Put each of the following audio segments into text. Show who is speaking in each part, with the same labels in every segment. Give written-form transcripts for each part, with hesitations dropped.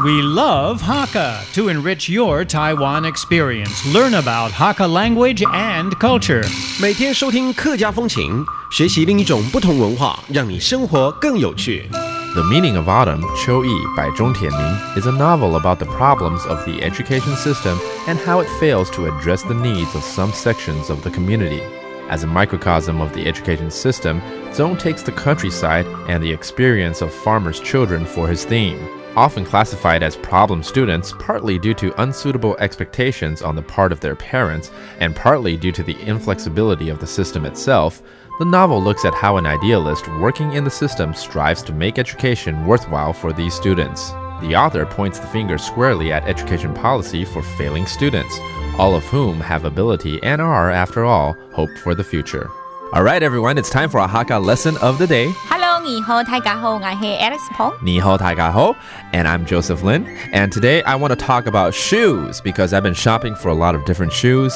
Speaker 1: We love Hakka to enrich your Taiwan experience. Learn about Hakka language and culture.
Speaker 2: 每天收听客家风情，学习另一种不同文化，让你生活更有趣。
Speaker 3: The Meaning of Autumn, 秋意 by 钟铁明 is a novel about the problems of the education system and how it fails to address the needs of some sections of the community. As a microcosm of the education system, Zong takes the countryside and the experience of farmers' children for his theme. Often classified as problem students, partly due to unsuitable expectations on the part of their parents, and partly due to the inflexibility of the system itself, the novel looks at how an idealist working in the system strives to make education worthwhile for these students. The author points the finger squarely at education policy for failing students, all of whom have ability and are, after all, hope for the future. All right, everyone, it's time for our Hakka lesson of the day.
Speaker 4: Hello, 你好，大家好，我係 Alex Pong。
Speaker 3: 你好，大家好, and I'm Joseph Lin. And today I want to talk about shoes because I've been shopping for a lot of different shoes.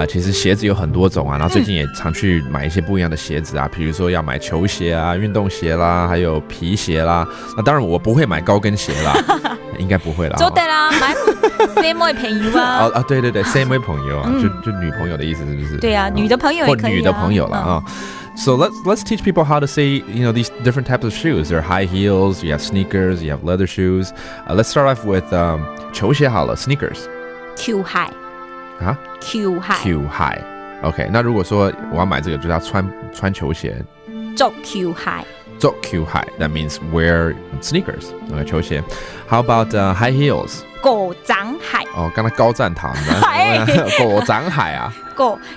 Speaker 3: 其实鞋子有很多种啊，然后最近也常去买一些不一样的鞋子啊，比如说要买球鞋啊、运动鞋啦，还有皮鞋啦。那当然我不会买高跟鞋啦，应该不会啦。
Speaker 4: 做对啦，買 same way 朋友啊。
Speaker 3: 对对对 ，same way 朋友啊，就女朋友的意思是不是？
Speaker 4: 对啊，女的朋友也可以啊。
Speaker 3: 或女的朋友啦啊。So let's teach people how to say, these different types of shoes. There are high heels, you have sneakers, you have leather shoes. Let's start off with 球鞋好了 sneakers.
Speaker 4: Q high
Speaker 3: 啊
Speaker 4: ？Q high。Q
Speaker 3: high. OK， 那如果说我要買這個，就是要穿球鞋。
Speaker 4: 做 Q high。
Speaker 3: 做 Q high. That means wear sneakers. OK， 球鞋。How about high heels?
Speaker 4: 果掌鞋。
Speaker 3: 哦，剛才高贊堂呢？果掌鞋啊？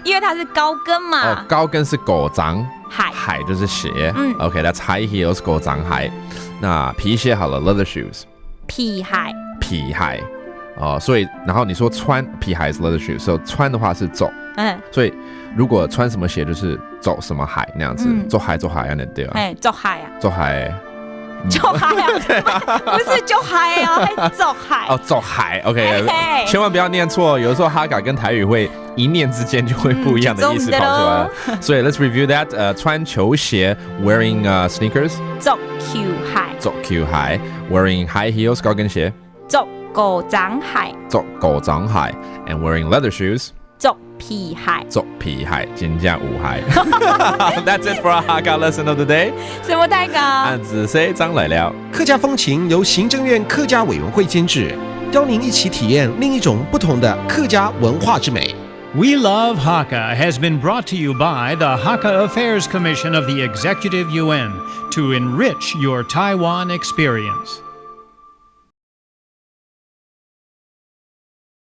Speaker 4: 因為它是高跟嘛。
Speaker 3: 哦，高跟是果掌，
Speaker 4: 鞋
Speaker 3: 就是鞋。OK，that's high heels 果掌鞋。那皮鞋好了 ，leather shoes。
Speaker 4: 皮鞋。
Speaker 3: 皮鞋。哦，所以然後你說穿皮鞋是 leather shoes， 所以穿的話是走。所以如果穿什麼鞋就是走什麼鞋那樣子。走鞋啊，那對啊。
Speaker 4: 走鞋啊。
Speaker 3: 走鞋。
Speaker 4: 做鞋啊，不是做鞋啊，係做鞋。
Speaker 3: 哦，做鞋 ，OK， 千萬不要念錯，有的時候哈嘎跟台語會一念之間就會不一樣的意思跑出來了。所以 let's review that， 穿球鞋 wearing sneakers，
Speaker 4: 做 Q high，
Speaker 3: 做 Q high wearing high heels 高跟鞋，
Speaker 4: 做果掌鞋，
Speaker 3: 做果掌鞋 and wearing leather shoes。
Speaker 4: 做皮鞋，
Speaker 3: 做皮鞋，真正有鞋。That's it for our Hakka lesson of the day。
Speaker 4: 什麼大家？
Speaker 3: 按子 C 張來了。
Speaker 2: 客家風情由行政院客家委員會監製，邀您一起體驗另一種不同的客家文化之美。
Speaker 1: We Love Hakka has been brought to you by the Hakka Affairs Commission of the Executive Yuan to enrich your Taiwan experience.